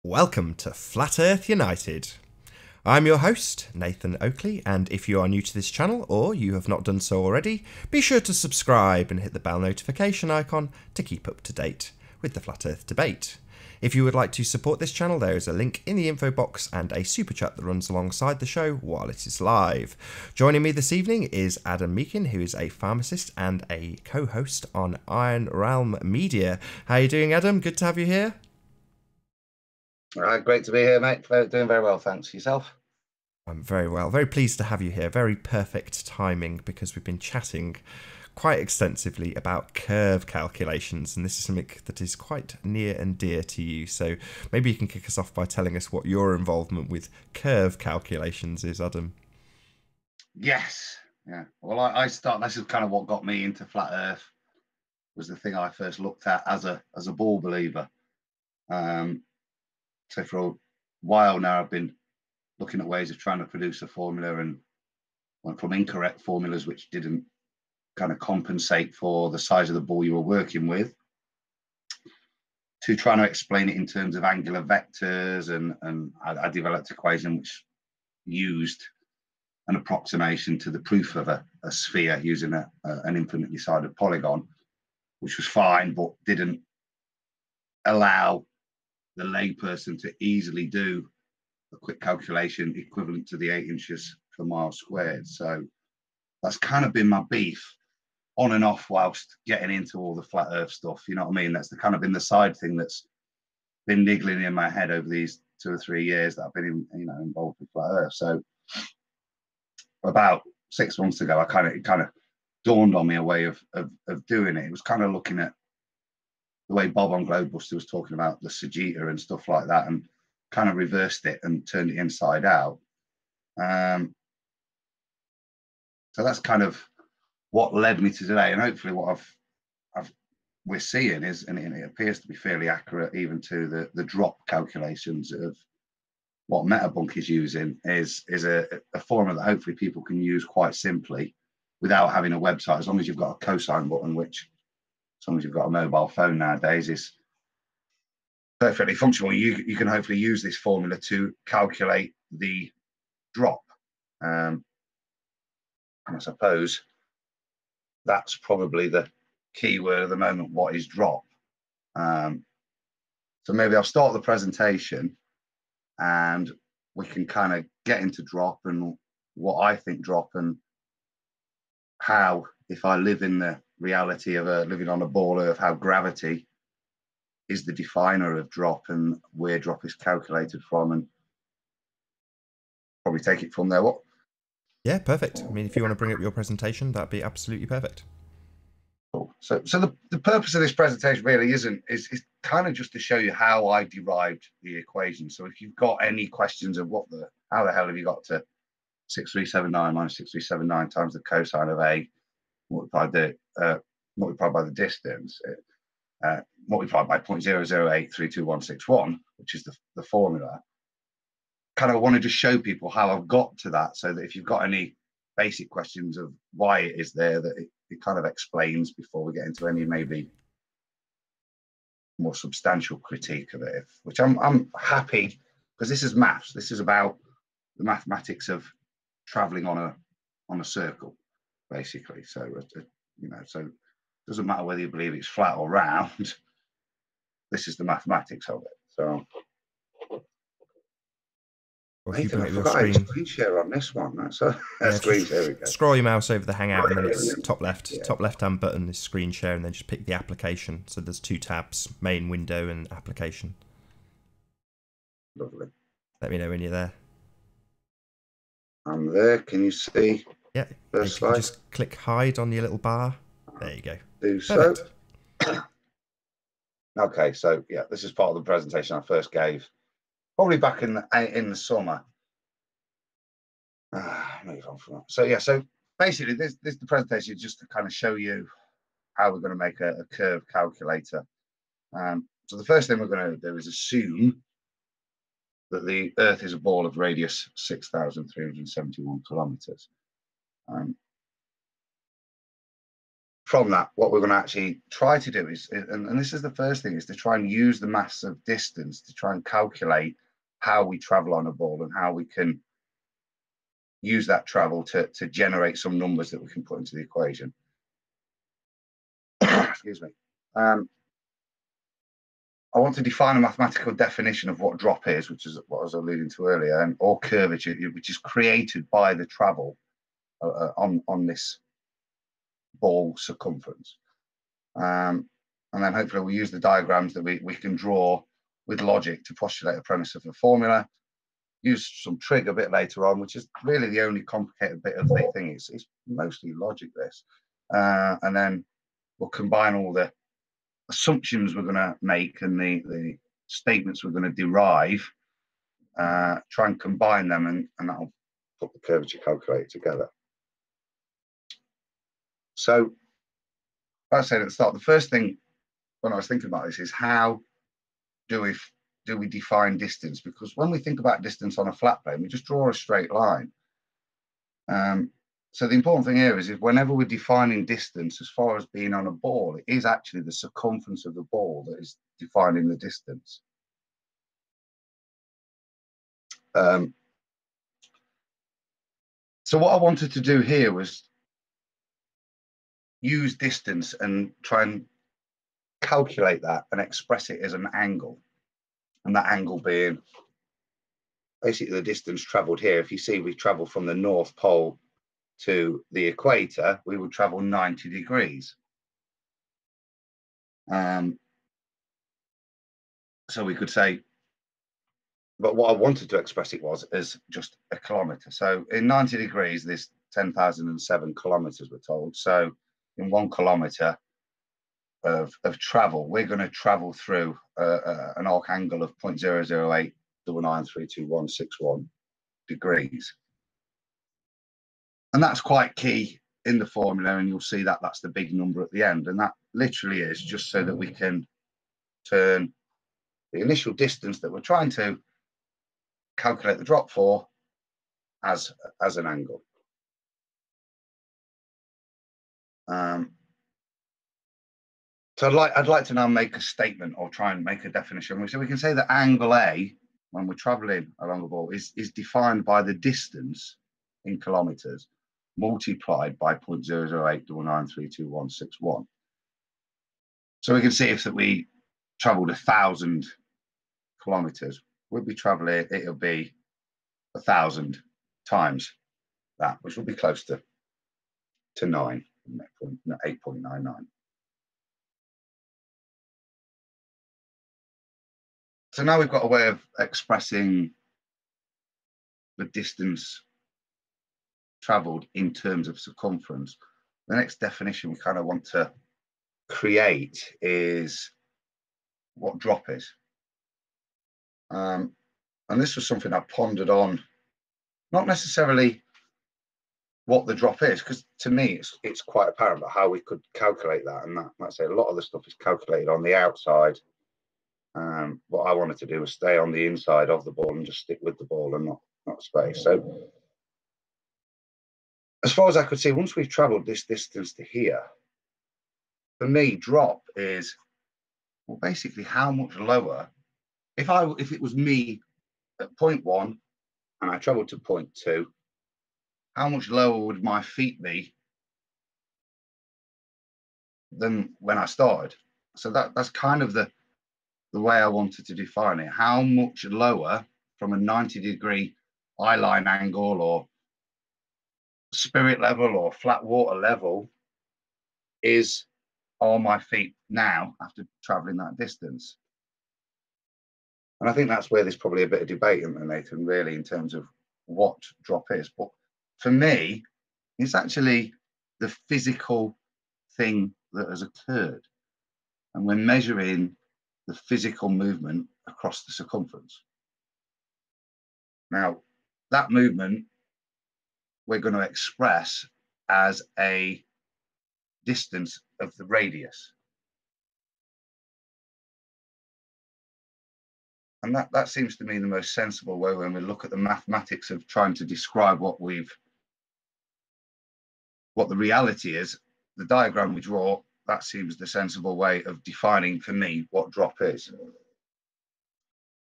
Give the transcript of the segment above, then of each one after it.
Welcome to Flat Earth United. I'm your host, Nathan Oakley, and if you are new to this channel or you have not done so already, be sure to subscribe and hit the bell notification icon to keep up to date with the Flat Earth debate. If you would like to support this channel, there is a link in the info box and a super chat that runs alongside the show while it is live. Joining me this evening is Adam Meakin, who is a pharmacist and a co-host on Iron Realm Media. How are you doing, Adam? Good to have you here. Great to be here, mate. Doing very well, thanks. Yourself? I'm very well. Very pleased to have you here. Very perfect timing because we've been chatting quite extensively about curve calculations, and this is something that is quite near and dear to you. So maybe you can kick us off by telling us what your involvement with curve calculations is, Adam. Yes. Yeah. Well, I start. This is kind of what got me into flat Earth. Was the thing I first looked at as a ball believer. So for a while now, I've been looking at ways of trying to produce a formula and went from incorrect formulas, which didn't kind of compensate for the size of the ball you were working with, to trying to explain it in terms of angular vectors. And I developed an equation which used an approximation to the proof of a sphere using an infinitely sided polygon, which was fine, but didn't allow the layperson to easily do a quick calculation equivalent to the 8 inches per mile squared. So that's kind of been my beef on and off whilst getting into all the flat earth stuff. You know what I mean? That's kind of been the side thing that's been niggling in my head over these 2 or 3 years that I've been involved with flat earth. So about 6 months ago, it kind of dawned on me a way of doing it. It was kind of looking at the way Bob on Globebuster was talking about the Sagitta and stuff like that, and kind of reversed it and turned it inside out. So that's kind of what led me to today, and hopefully what we're seeing is, and it appears to be fairly accurate even to the drop calculations of what Metabunk is using, is a formula that hopefully people can use quite simply without having a website, as long as you've got a cosine button, which as long as you've got a mobile phone nowadays is perfectly functional. You can hopefully use this formula to calculate the drop. And I suppose that's probably the key word at the moment. What is drop? So maybe I'll start the presentation and we can kind of get into drop and what I think drop, and how, if I live in the reality of living on a ball Earth, how gravity is the definer of drop and where drop is calculated from, and probably take it from there. What? Yeah, perfect. I mean, if you want to bring up your presentation, that'd be absolutely perfect. Cool. So the purpose of this presentation really is kind of just to show you how I derived the equation. So if you've got any questions of how the hell have you got to 6379 minus 6379 times the cosine of A multiplied by the distance, multiplied by 0.008326161, which is the formula. Kind of wanted to show people how I've got to that, so that if you've got any basic questions of why it is there, that it kind of explains before we get into any maybe more substantial critique of it, which I'm happy, because this is maths. This is about the mathematics of traveling on a circle, basically. So so it doesn't matter whether you believe it's flat or round. This is the mathematics of it. So Or Nathan, I forgot a screen share on this one. So screen share, we go. Scroll your mouse over the Hangout, and then it's top left, top left-hand button is screen share, and then just pick the application. So there's 2 tabs: main window and application. Lovely. Let me know when you're there. I'm there. Can you see? Yeah. First slide. Just click hide on your little bar. There you go. Do so. Okay, so yeah, this is part of the presentation I first gave, probably back in the summer. Move on from that. So yeah, so basically this the presentation is just to kind of show you how we're going to make a curve calculator. So the first thing we're going to do is assume that the Earth is a ball of radius 6,371 kilometers. from that, what we're going to actually try to do is, and this is the first thing, is to try and use the mass of distance to try and calculate how we travel on a ball and how we can use that travel to generate some numbers that we can put into the equation. Excuse me. I want to define a mathematical definition of what drop is, which is what I was alluding to earlier, or curvature, which is created by the travel on this ball circumference. And then hopefully we'll use the diagrams that we can draw with logic to postulate a premise of a formula, use some trig a bit later on, which is really the only complicated bit of the thing. It's mostly logic, this. And then we'll combine all the assumptions we're going to make and the statements we're going to derive, try and combine them, and that'll put the curvature calculator together. So, like I said at the start, the first thing when I was thinking about this is how do we define distance? Because when we think about distance on a flat plane, we just draw a straight line. So the important thing here is whenever we're defining distance as far as being on a ball, it is actually the circumference of the ball that is defining the distance. So what I wanted to do here was use distance and try and calculate that and express it as an angle, and that angle being basically the distance traveled here. If you see, we travel from the North Pole to the equator, we would travel 90 degrees. So we could say, but what I wanted to express it was as just a kilometer. So in 90 degrees, there's 10,007 kilometers, we're told. So in 1 kilometer of travel, we're going to travel through an arc angle of 0.00899326161 degrees. And that's quite key in the formula, and you'll see that that's the big number at the end. And that literally is just so that we can turn the initial distance that we're trying to calculate the drop for as an angle. So I'd like to now make a statement or try and make a definition. So we can say that angle A, when we're traveling along a ball, is defined by the distance in kilometers multiplied by 0.00899326161. So we can see if that we traveled 1,000 kilometers, we'll be traveling, it'll be 1,000 times that, which will be close to 9, 8.99. So now we've got a way of expressing the distance traveled in terms of circumference. The next definition we kind of want to create is what drop is. And this was something I pondered on, not necessarily what the drop is, because to me it's quite apparent about how we could calculate that. And that's it. A lot of the stuff is calculated on the outside. What I wanted to do was stay on the inside of the ball and just stick with the ball and not space. So as far as I could see, once we've traveled this distance to here, for me, drop is, well, basically how much lower, if it was me at point 1 and I traveled to point 2, how much lower would my feet be than when I started? So that's kind of the way I wanted to define it. How much lower from a 90-degree eye line angle or spirit level or flat water level are my feet now after traveling that distance? And I think that's where there's probably a bit of debate, isn't there, Nathan, really, in terms of what drop is. But for me, it's actually the physical thing that has occurred. And we're measuring the physical movement across the circumference. Now, that movement we're going to express as a distance of the radius. And that seems to me the most sensible way when we look at the mathematics of trying to describe what the reality is the diagram we draw, that seems the sensible way of defining for me what drop is.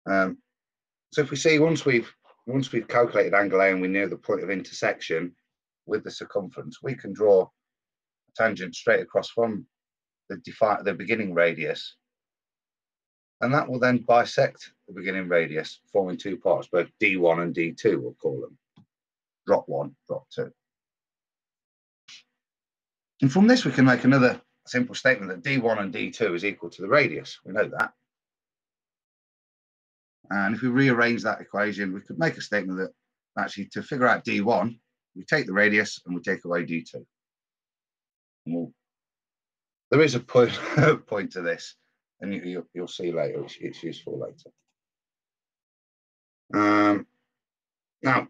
So if we see once we've calculated angle A and we know the point of intersection with the circumference, we can draw a tangent straight across from the beginning radius, and that will then bisect the beginning radius, forming two parts, both D1 and D2, we'll call them. Drop 1, drop 2. And from this, we can make another simple statement that D1 and D2 is equal to the radius. We know that. And if we rearrange that equation, we could make a statement that actually to figure out D1, we take the radius and we take away D2. There is a point to this, and you'll see later, it's useful later. Now,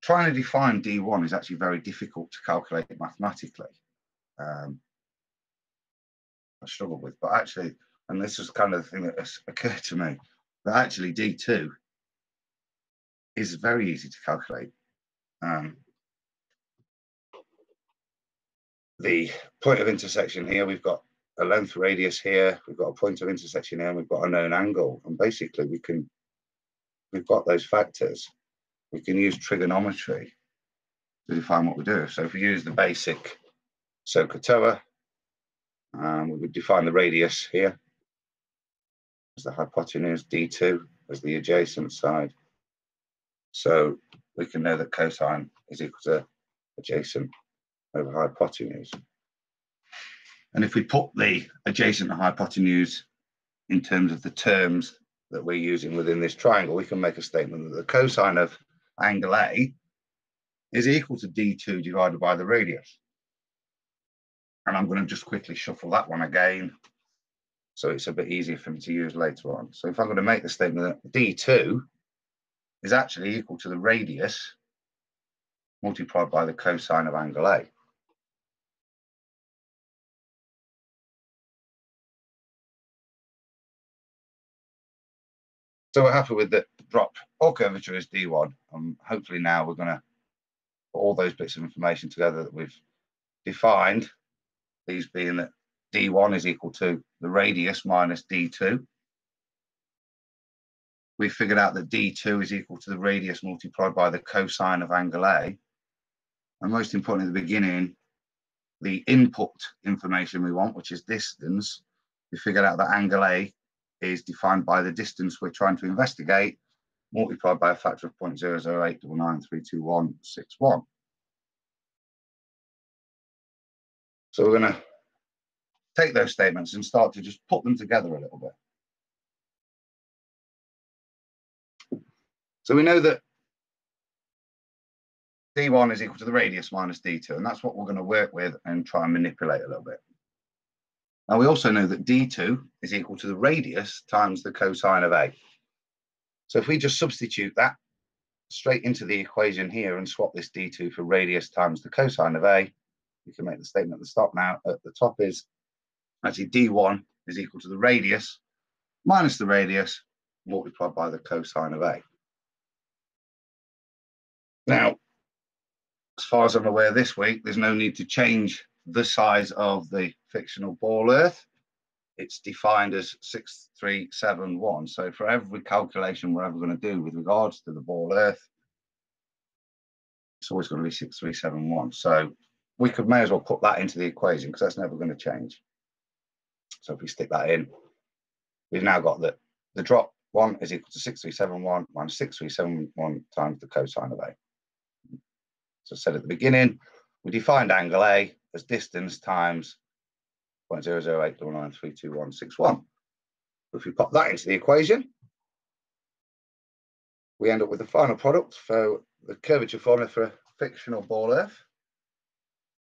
trying to define D1 is actually very difficult to calculate mathematically. I struggled with, but actually, and this is kind of the thing that has occurred to me, that actually D2 is very easy to calculate. The point of intersection here, we've got a length radius here, we've got a point of intersection here, and we've got a known angle. And basically, we've got those factors. We can use trigonometry to define what we do. So if we use the basic SOHCAHTOA, we would define the radius here as the hypotenuse, D2 as the adjacent side. So we can know that cosine is equal to adjacent over hypotenuse. And if we put the adjacent and hypotenuse in terms of the terms that we're using within this triangle, we can make a statement that the cosine of angle A is equal to D2 divided by the radius. And I'm going to just quickly shuffle that one again, so it's a bit easier for me to use later on. So if I'm going to make the statement that D2 is actually equal to the radius multiplied by the cosine of angle A. So we're happy with the drop or curvature is D1. Hopefully now we're going to put all those bits of information together that we've defined, these being that D1 is equal to the radius minus D2. We figured out that D2 is equal to the radius multiplied by the cosine of angle A. And most importantly, at the beginning, the input information we want, which is distance, we figured out that angle A is defined by the distance we're trying to investigate, multiplied by a factor of 0.00899326161. So we're going to take those statements and start to just put them together a little bit. So we know that D1 is equal to the radius minus D2, and that's what we're going to work with and try and manipulate a little bit. Now, we also know that D2 is equal to the radius times the cosine of A. So if we just substitute that straight into the equation here and swap this D2 for radius times the cosine of A, we can make the statement at the top now. At the top is actually D1 is equal to the radius minus the radius multiplied by the cosine of A. Now, as far as I'm aware this week, there's no need to change the size of the fictional ball Earth. It's defined as 6371. So for every calculation we're ever going to do with regards to the ball Earth, it's always going to be 6371. So we may as well put that into the equation because that's never going to change. So if we stick that in, we've now got that the drop 1 is equal to 6371 minus 6371 times the cosine of A. So I said at the beginning, we defined angle A as distance times 0.00899326161. If we pop that into the equation, we end up with the final product for the curvature formula for a fictional ball Earth.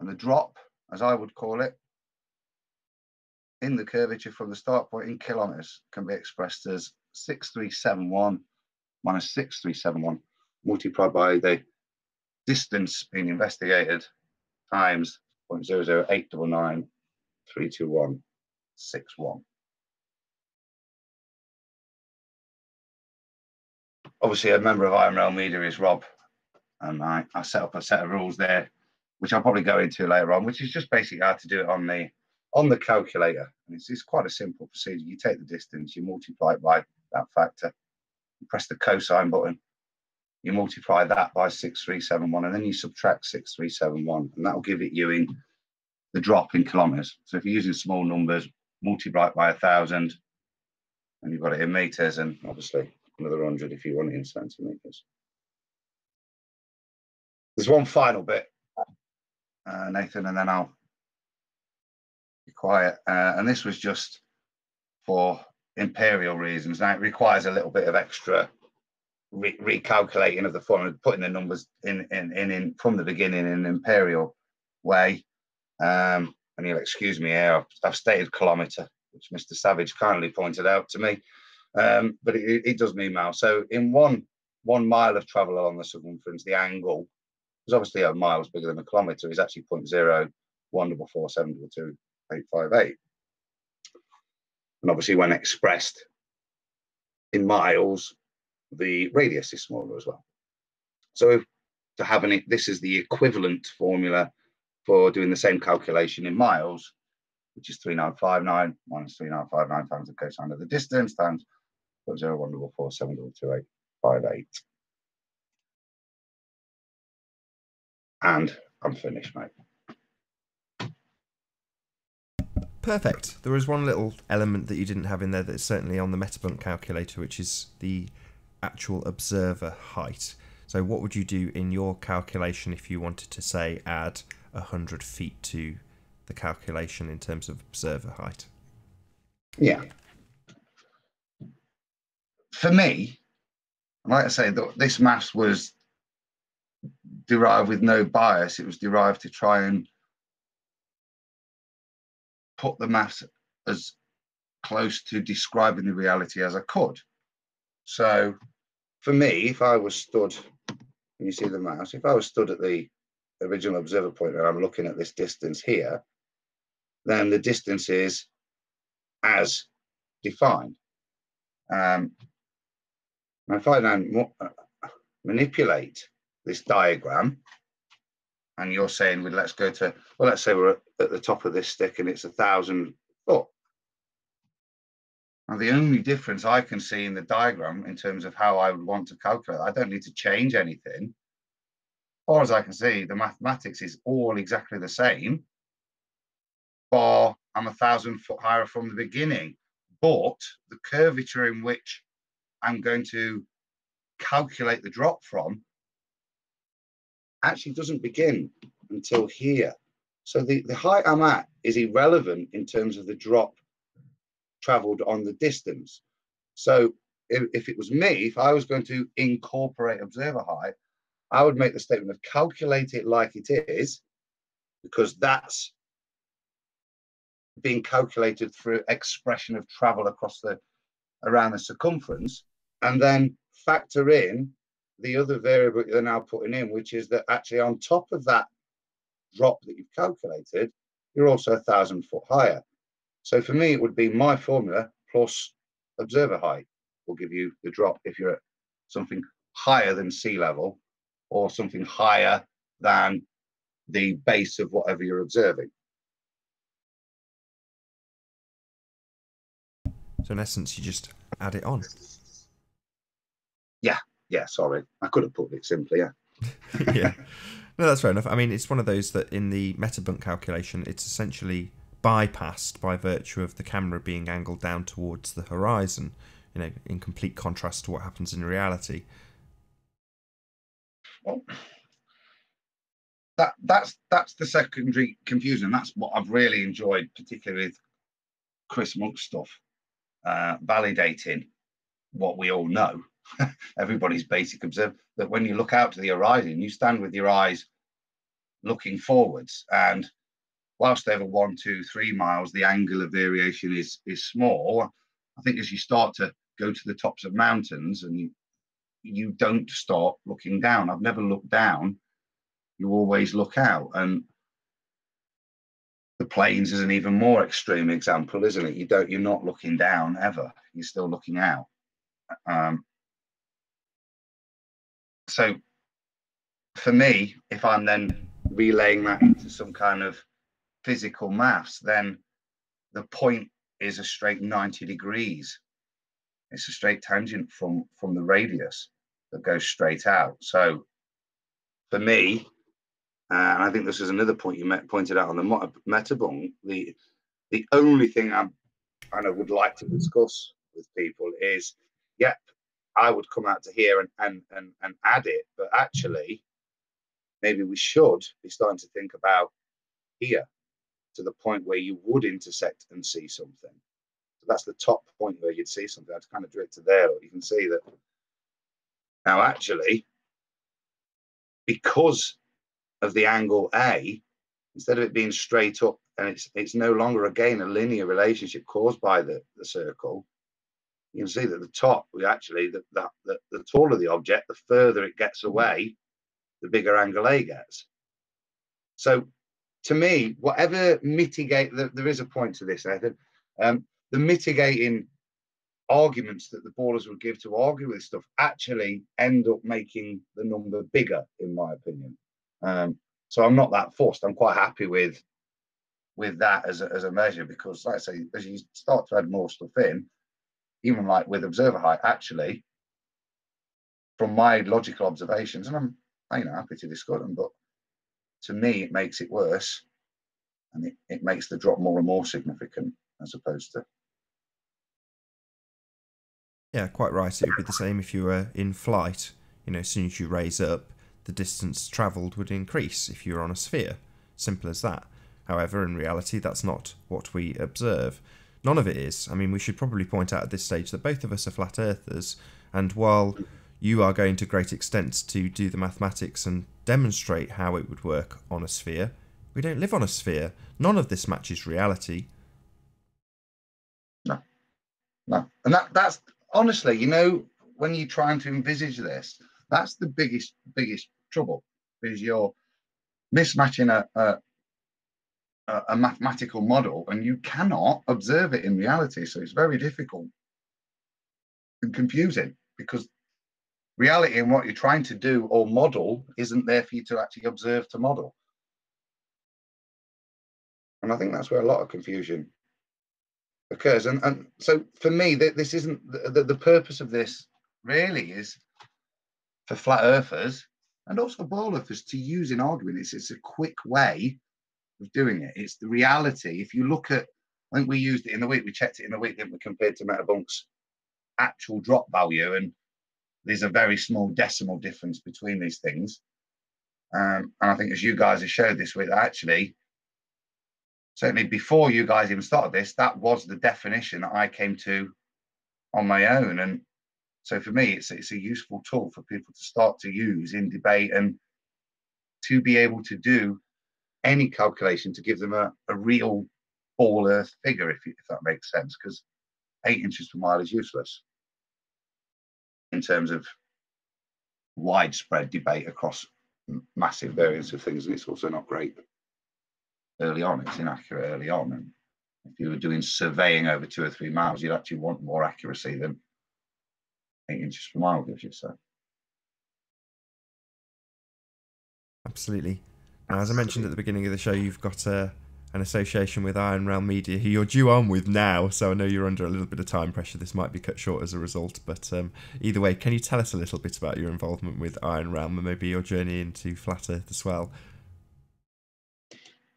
And the drop, as I would call it, in the curvature from the start point in kilometers can be expressed as 6371 minus 6371 multiplied by the distance being investigated times 0.00899326161. Obviously, a member of Iron Rail Media is Rob, and I set up a set of rules there which I'll probably go into later on, which is just basically how to do it on the calculator. And it's quite a simple procedure. You take the distance, you multiply it by that factor, you press the cosine button, you multiply that by 6371, and then you subtract 6371, and that'll give it you in the drop in kilometers. So if you're using small numbers, multiply it by 1,000, and you've got it in meters, and obviously another 100 if you want it in centimeters. There's one final bit, Nathan, and then I'll be quiet. And this was just for imperial reasons. Now it requires a little bit of extra recalculating of the formula, putting the numbers in from the beginning in an imperial way. And you'll excuse me here, I've stated kilometre, which Mr. Savage kindly pointed out to me, but it does mean mile. So in one mile of travel along the circumference, the angle, because obviously a mile is bigger than a kilometre, is actually 0.0144722.858. And obviously when expressed in miles, the radius is smaller as well. So to have this is the equivalent formula for doing the same calculation in miles, which is 3959 minus 3959 times the cosine of the distance times 0.0144722.858. And I'm finished, mate. Perfect. There was one little element that you didn't have in there that's certainly on the Metabunk calculator, which is the actual observer height. So what would you do in your calculation if you wanted to, say, add 100 feet to the calculation in terms of observer height? Yeah. For me, like I say, this maths was derived with no bias. It was derived to try and put the maths as close to describing the reality as I could. So for me, if I was stood, can you see the mouse? If I was stood at the original observer point and I'm looking at this distance here, then the distance is as defined. If I then manipulate this diagram, and you're saying, well, let's go to, well, let's say we're at the top of this stick and it's 1,000 foot. Now, the only difference I can see in the diagram in terms of how I would want to calculate, I don't need to change anything. As far as I can see, the mathematics is all exactly the same, bar I'm 1,000 foot higher from the beginning. But the curvature in which I'm going to calculate the drop from actually doesn't begin until here. So the height I'm at is irrelevant in terms of the drop traveled on the distance. So if it was me, if I was going to incorporate observer height, I would make the statement of calculate it like it is, because that's being calculated through expression of travel across around the circumference, and then factor in the other variable you're now putting in, which is that actually on top of that drop that you've calculated, you're also 1,000 foot higher. So for me, it would be my formula plus observer height will give you the drop if you're at something higher than sea level or something higher than the base of whatever you're observing. So in essence, you just add it on. Yeah, sorry. I could have put it simply, yeah. Yeah. No, that's fair enough. I mean, it's one of those that in the Metabunk calculation, it's essentially bypassed by virtue of the camera being angled down towards the horizon, you know, in complete contrast to what happens in reality. Well, that's the secondary confusion. That's what I've really enjoyed, particularly with Chris Monk's stuff, validating what we all know. Everybody's basic observe that when you look out to the horizon, you stand with your eyes looking forwards, and whilst over 1, 2, 3 miles, the angular variation is small. I think as you start to go to the tops of mountains and you don't start looking down. I've never looked down. You always look out, and the plains is an even more extreme example, isn't it? You're not looking down ever. You're still looking out. So for me, if I'm then relaying that into some kind of physical maths, then the point is a straight 90 degrees. It's a straight tangent from the radius that goes straight out. So for me, and I think this is another point you pointed out on the Metabung, the only thing I kind of would like to discuss with people is, yep, I would come out to here and add it, but actually maybe we should be starting to think about here, to the point where you would intersect and see something. So that's the top point where you'd see something. I'd kind of drew it to there. You can see that now actually, because of the angle A, instead of it being straight up, and it's no longer again a linear relationship caused by the circle, you can see that the top, we actually, the taller the object, the further it gets away, the bigger angle A gets. So to me, whatever mitigate, there is a point to this, Nathan. The mitigating arguments that the ballers would give to argue with stuff actually end up making the number bigger, in my opinion. So I'm not that fussed. I'm quite happy with that as a measure, because, like I say, as you start to add more stuff in, even like with observer height, actually, from my logical observations, and I'm happy to discuss them, but to me, it makes it worse, and it makes the drop more and more significant as opposed to. Yeah, quite right. It would be the same if you were in flight. You know, as soon as you raise up, the distance travelled would increase if you were on a sphere. Simple as that. However, in reality, that's not what we observe. None of it is. I mean, we should probably point out at this stage that both of us are flat earthers, and while you are going to great extents to do the mathematics and demonstrate how it would work on a sphere, we don't live on a sphere. None of this matches reality. No. And that's honestly, you know, when you're trying to envisage this, that's the biggest trouble, because you're mismatching a mathematical model and you cannot observe it in reality. So it's very difficult and confusing, because reality and what you're trying to do or model isn't there for you to actually observe to model. And I think that's where a lot of confusion occurs. And so for me, this isn't the purpose of this really is for flat earthers and also for ball earthers to use in arguing. It's a quick way of doing it. It's the reality. If you look at, I think we used it in the week, we checked it in the week, didn't we, compared to Metabunk's actual drop value, and there's a very small decimal difference between these things. And I think, as you guys have showed this week, actually, certainly before you guys even started this, that was the definition that I came to on my own. And so for me, it's a useful tool for people to start to use in debate, and to be able to do any calculation to give them a real ball earth figure, if that makes sense, because 8 inches per mile is useless in terms of widespread debate across massive variance of things, and it's also not great early on. It's inaccurate early on, and if you were doing surveying over 2 or 3 miles, you'd actually want more accuracy than 8 inches per mile gives you. So Absolutely. Now, as I mentioned at the beginning of the show, you've got an association with Iron Realm Media, who you're due on with now, so I know you're under a little bit of time pressure. This might be cut short as a result, but either way, can you tell us a little bit about your involvement with Iron Realm and maybe your journey into Flat Earth as well?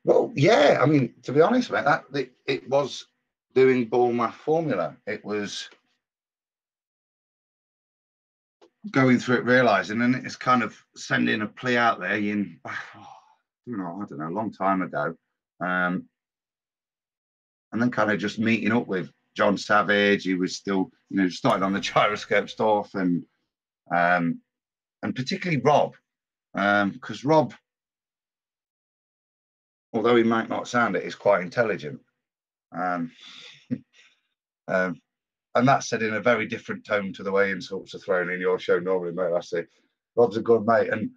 Well, yeah, I mean, to be honest, mate, it was doing ball math formula. It was going through it, realizing, and it's kind of sending a plea out there in, I don't know, a long time ago. And then kind of just meeting up with John Savage. He was still, started on the gyroscope stuff, and particularly Rob, because Rob, although he might not sound it, is quite intelligent. And that's said in a very different tone to the way insults are thrown in your show normally, mate. I say, Rob's a good mate. And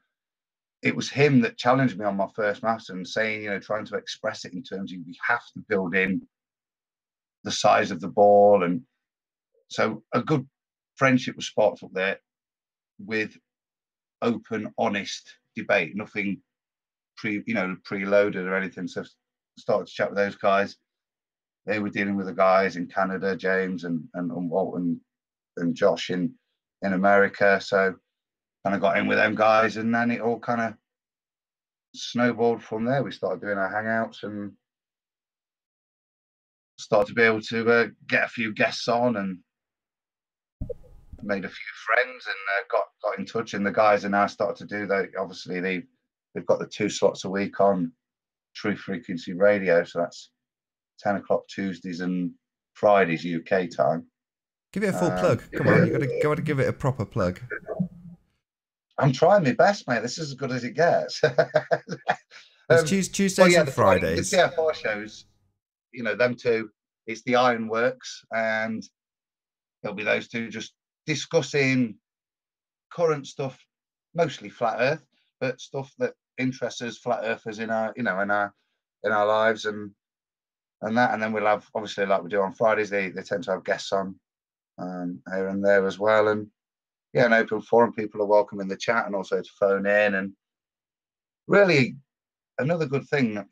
it was him that challenged me on my first maths and saying, trying to express it in terms of we have to build in the size of the ball. And so a good friendship was sparked up there with open, honest debate, nothing preloaded or anything. So started to chat with those guys. They were dealing with the guys in Canada, James and Walton and Josh in America. So kind of got in with them guys, and then it all kind of snowballed from there. We started doing our hangouts and started to be able to get a few guests on and made a few friends and got in touch. And the guys are now started to do that. Obviously, they've got the 2 slots a week on True Frequency Radio, so that's 10 o'clock Tuesdays and Fridays UK time. Give it a full plug. Come on, you got to give it a proper plug. I'm trying my best, mate. This is as good as it gets. Tuesdays and Fridays. The TFR shows, them two. It's the Ironworks, and it'll be those two just discussing current stuff, mostly flat Earth, but stuff that interests us flat Earthers in our lives and that. And then we'll have, obviously, like we do on Fridays, they tend to have guests on here and there as well. And yeah, an open forum. People are welcome in the chat and also to phone in. And really, another good thing, that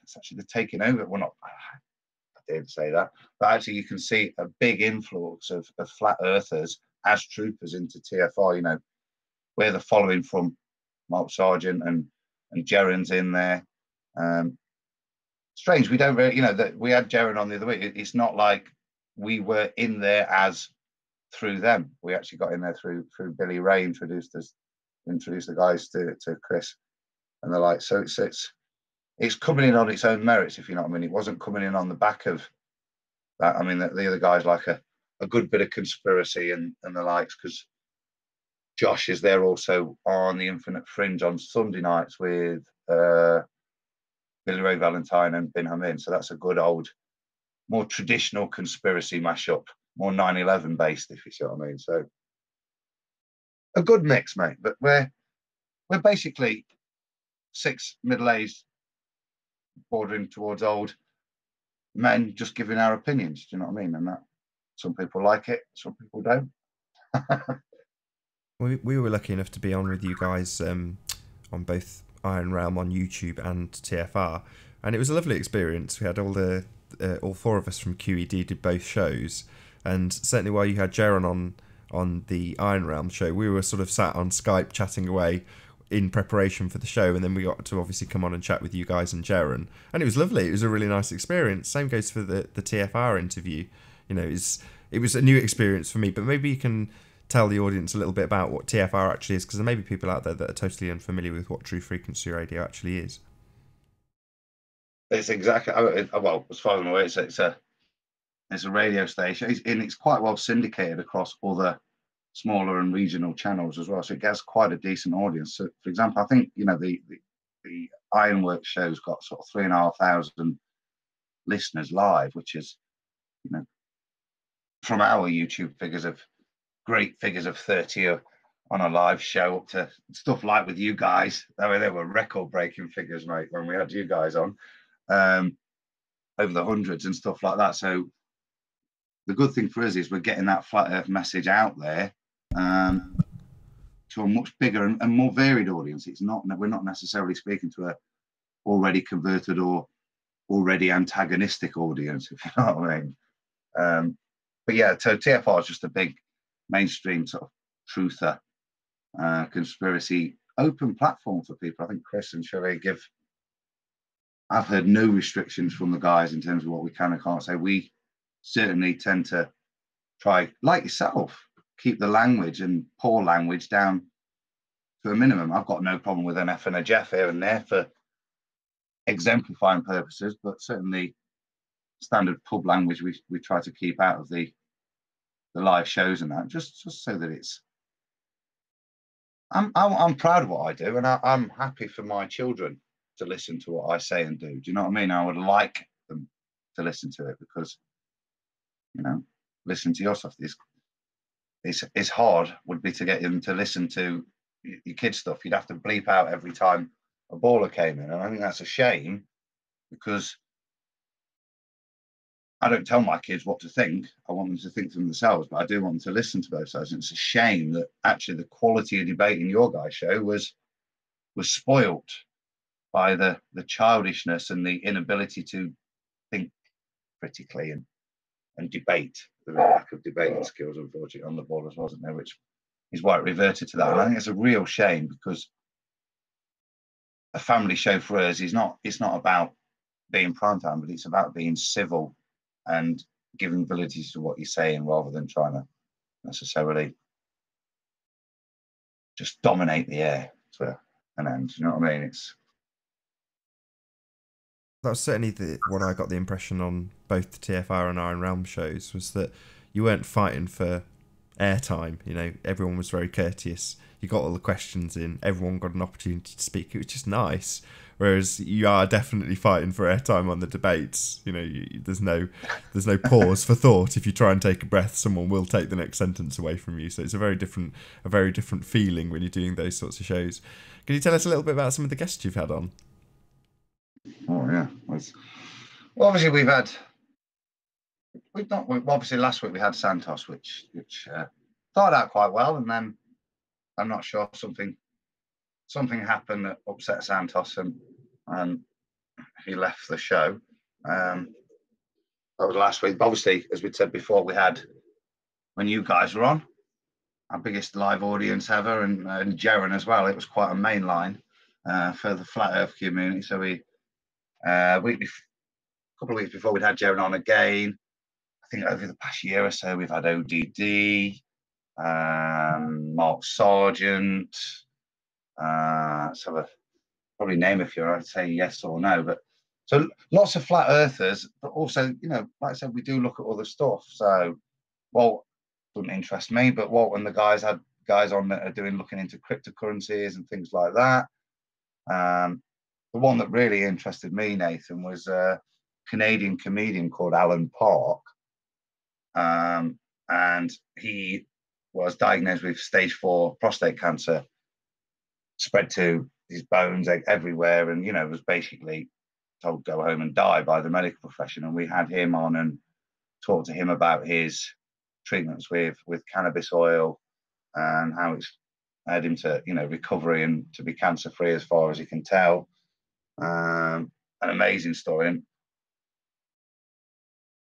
it's actually the taking over. Well, not I did say that, but actually you can see a big influx of flat earthers as troopers into TFR. We're the following from Mark Sargent and Jaren's in there. Strange, we don't really, that we had Jaren on the other week. It's not like we were in there as through them. We actually got in there through Billy Ray, introduced the guys to Chris and the like. So it's coming in on its own merits, if you know what I mean. It wasn't coming in on the back of that. I mean, the other guys like a good bit of conspiracy and the likes, because Josh is there also on the Infinite Fringe on Sunday nights with Billy Ray Valentine and Bin Hamin. So that's a good old, more traditional conspiracy mashup, more 9/11 based, if you see what I mean. So a good mix, mate. But we're basically 6 middle-aged, bordering towards old men just giving our opinions. Do you know what I mean? And that some people like it, some people don't. We were lucky enough to be on with you guys on both Iron Realm on YouTube and TFR, and it was a lovely experience. We had all 4 of us from QED did both shows, and certainly while you had Jaren on the Iron Realm show, we were sort of sat on Skype chatting away in preparation for the show, and then we got to obviously come on and chat with you guys and Jaren, and it was lovely. It was a really nice experience. Same goes for the TFR interview. It was a new experience for me, but maybe you can tell the audience a little bit about what TFR actually is, because there may be people out there that are totally unfamiliar with what True Frequency Radio actually is. It's exactly, well, as far as I'm aware, it's a radio station, and it's quite well syndicated across other smaller and regional channels as well. So it gets quite a decent audience. So, for example, I think the Ironworks show's got sort of 3,500 listeners live, which is from our YouTube figures of great figures of 30 on a live show, up to stuff like with you guys. I mean, they were record-breaking figures, mate, when we had you guys on, over the hundreds and stuff like that. So the good thing for us is we're getting that flat Earth message out there to a much bigger and more varied audience. We're not necessarily speaking to a already converted or already antagonistic audience, if you know what I mean. But yeah, so TFR is just a big mainstream sort of truther, conspiracy, open platform for people. I think Chris and Sheree I've heard no restrictions from the guys in terms of what we can and can't say. We certainly tend to try, like yourself, keep the language and poor language down to a minimum. I've got no problem with an F and a Jeff here and there for exemplifying purposes, but certainly standard pub language we try to keep out of the live shows and that, just so that it's. I'm proud of what I do, and I'm happy for my children to listen to what I say and do. Do you know what I mean? I would like them to listen to it, because listening to your stuff is hard. Would be to get them to listen to your kids' stuff. You'd have to bleep out every time a baller came in, and I think that's a shame, because I don't tell my kids what to think. I want them to think for themselves, but I do want them to listen to both sides. And it's a shame that actually the quality of debate in your guys' show was was spoilt by the childishness and the inability to think critically and debate. The lack of debating skills, unfortunately, on the ball, as wasn't there, which is why it reverted to that. And I think it's a real shame, because a family show for us is not, it's not about being prime time, but it's about being civil and giving validity to what you're saying, rather than trying to necessarily just dominate the air to an end. You know what I mean? That was certainly what I got the impression on both the TFR and Iron Realm shows, was that you weren't fighting for airtime. You know, everyone was very courteous. You got all the questions in. Everyone got an opportunity to speak. It was just nice. Whereas you are definitely fighting for airtime on the debates. You know, there's no pause for thought. If you try and take a breath, someone will take the next sentence away from you. So it's a very different feeling when you're doing those sorts of shows. Can you tell us a little bit about some of the guests you've had on? Oh yeah. Well, obviously obviously last week we had Santos, which started out quite well, and then I'm not sure, something happened that upset Santos, and he left the show. That was last week. But obviously, as we said before, we had, when you guys were on, our biggest live audience ever, and Jaren as well. It was quite a main line for the Flat Earth community. So we a couple of weeks before, we'd had Jaren on again. I think over the past year or so, we've had ODD, Mark Sargent. So probably name a few. I'd say yes or no, but so lots of flat earthers, but also, you know, like I said, we do look at other stuff. So Walt doesn't interest me, but Walt and the guys had guys on that are looking into cryptocurrencies and things like that. The one that really interested me, Nathan, was a Canadian comedian called Alan Park. And he was diagnosed with stage 4 prostate cancer, spread to his bones everywhere, and, you know, was basically told go home and die by the medical profession. And we had him on and talked to him about his treatments with cannabis oil, and how it's led him to, you know, recovery and to be cancer free as far as he can tell. An amazing story. And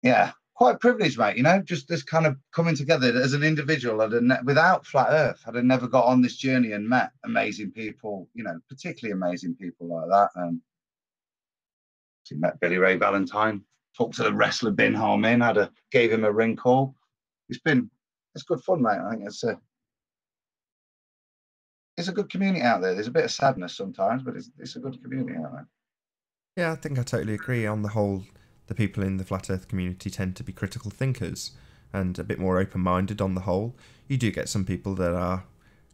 yeah, quite privileged, mate. You know, just this kind of coming together as an individual. Without Flat Earth, I'd have never got on this journey and met amazing people, you know, particularly amazing people like that. So met Billy Ray Valentine, talked to the wrestler Bin Harmin, gave him a ring call. It's good fun, mate. I think it's a good community out there. There's a bit of sadness sometimes, but it's a good community out there. Yeah, I think I totally agree. On the whole, the people in the Flat Earth community tend to be critical thinkers and a bit more open-minded on the whole. You do get some people that are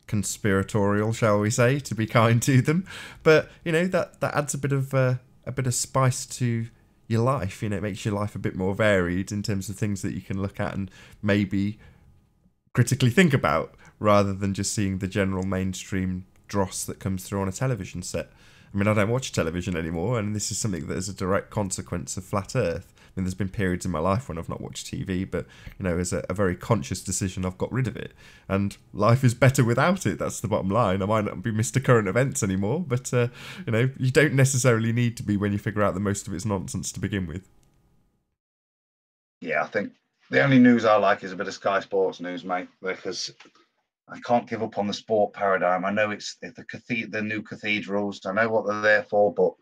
conspiratorial, shall we say, to be kind to them. But, you know, that adds a bit of spice to your life. You know, it makes your life a bit more varied in terms of things that you can look at and maybe critically think about, rather than just seeing the general mainstream dross that comes through on a television set. I mean, I don't watch television anymore, and this is something that is a direct consequence of Flat Earth. I mean, there's been periods in my life when I've not watched TV, but, you know, as a very conscious decision, I've got rid of it. And life is better without it. That's the bottom line. I might not be Mr. Current Events anymore, but, you know, you don't necessarily need to be when you figure out that most of it's nonsense to begin with. Yeah, I think the only news I like is a bit of Sky Sports news, mate, because I can't give up on the sport paradigm. I know it's the new cathedrals. I know what they're there for, but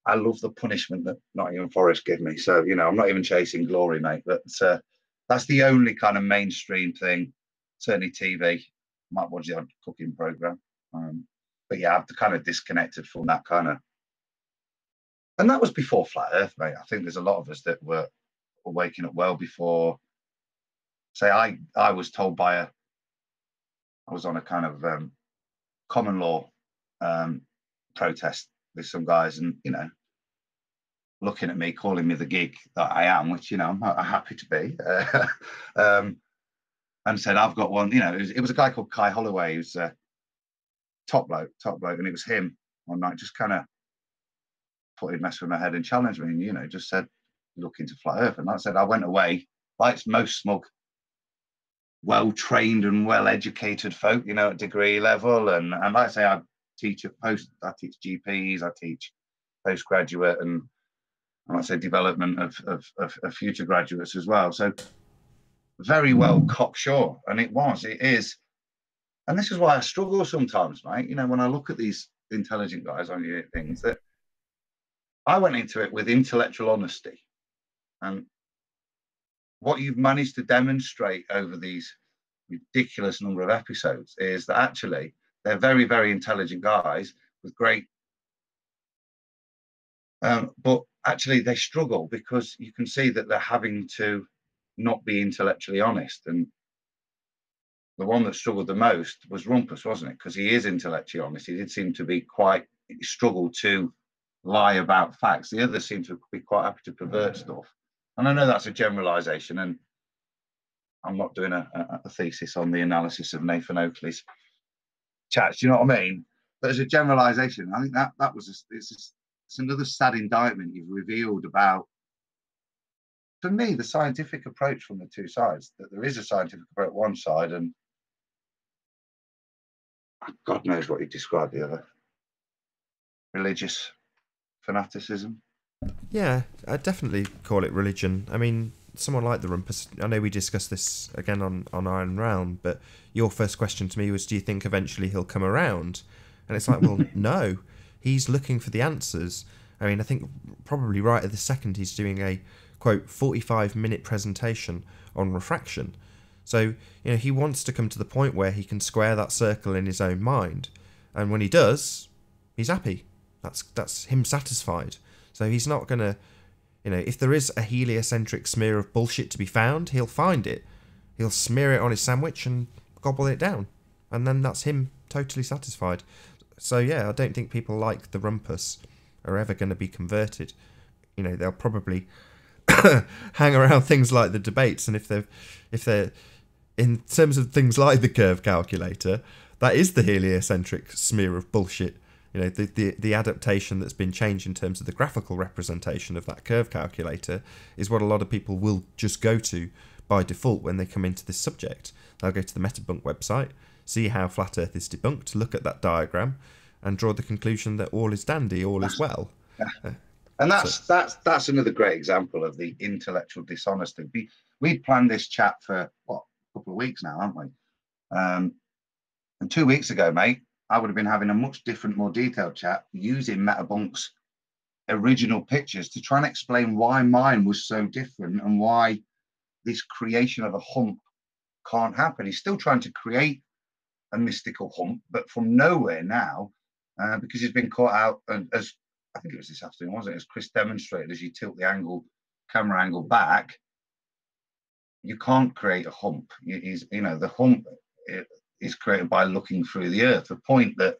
I love the punishment that Nottingham Forest give me. So, you know, I'm not even chasing glory, mate. But that's the only kind of mainstream thing. Certainly TV. Might watch the odd cooking program. But yeah, I've kind of disconnected from that kind of. And that was before Flat Earth, mate. I think there's a lot of us that were waking up well before. Say, I was told I was on a kind of common law protest with some guys, and, you know, looking at me, calling me the gig that I am, which, you know, I'm happy to be, and said, I've got one. You know, it was a guy called Kai Holloway, who's a top bloke, and it was him one night, just kind of thought he'd mess with my head and challenge me, and, you know, just said, look into Flat Earth. And like I said, I went away like it's most smug, well-trained and well-educated folk, you know, at degree level. And like I say, teach I teach GPs, I teach postgraduate, and I say development of future graduates as well. So very well cocksure, and it is. And this is why I struggle sometimes, mate. You know, when I look at these intelligent guys on your things, that I went into it with intellectual honesty. And what you've managed to demonstrate over these ridiculous number of episodes is that actually they're very, very intelligent guys with great, but actually they struggle because you can see that they're having to not be intellectually honest. And the one that struggled the most was Rumpus, wasn't it? Because he is intellectually honest. He did seem to be he struggled to lie about facts. The others seem to be quite happy to pervert stuff. And I know that's a generalization, and I'm not doing a thesis on the analysis of Nathan Oakley's chats. Do you know what I mean? But as a generalization, I think that was it's another sad indictment you've revealed about, for me, the scientific approach from the two sides. That there is a scientific approach one side, and God knows what you describe the other. Religious fanaticism. Yeah, I'd definitely call it religion. I mean, someone like the Rumpus, I know we discussed this again on Iron Realm, but your first question to me was, do you think eventually he'll come around? And it's like, well, no. He's looking for the answers. I mean, I think probably right at the second he's doing a, quote, 45-minute presentation on refraction. So, you know, he wants to come to the point where he can square that circle in his own mind. And when he does, he's happy. That's him satisfied. So he's not going to, you know, if there is a heliocentric smear of bullshit to be found, he'll find it. He'll smear it on his sandwich and gobble it down. And then that's him totally satisfied. So, yeah, I don't think people like the Rumpus are ever going to be converted. You know, they'll probably hang around things like the debates, and if they're in terms of things like the curve calculator, that is the heliocentric smear of bullshit. You know, the adaptation that's been changed in terms of the graphical representation of that curve calculator is what a lot of people will just go to by default when they come into this subject. They'll go to the Metabunk website, see how flat Earth is debunked, look at that diagram, and draw the conclusion that all is dandy, all is well. And that's another great example of the intellectual dishonesty. We'd planned this chat for a couple of weeks now, haven't we? And 2 weeks ago, mate, I would have been having a much different, more detailed chat using Metabunk's original pictures to try and explain why mine was so different and why this creation of a hump can't happen. He's still trying to create a mystical hump, but from nowhere now, because he's been caught out, and as I think it was this afternoon, wasn't it? As Chris demonstrated, as you tilt the camera angle back, you can't create a hump. The hump is created by looking through the Earth. The point that,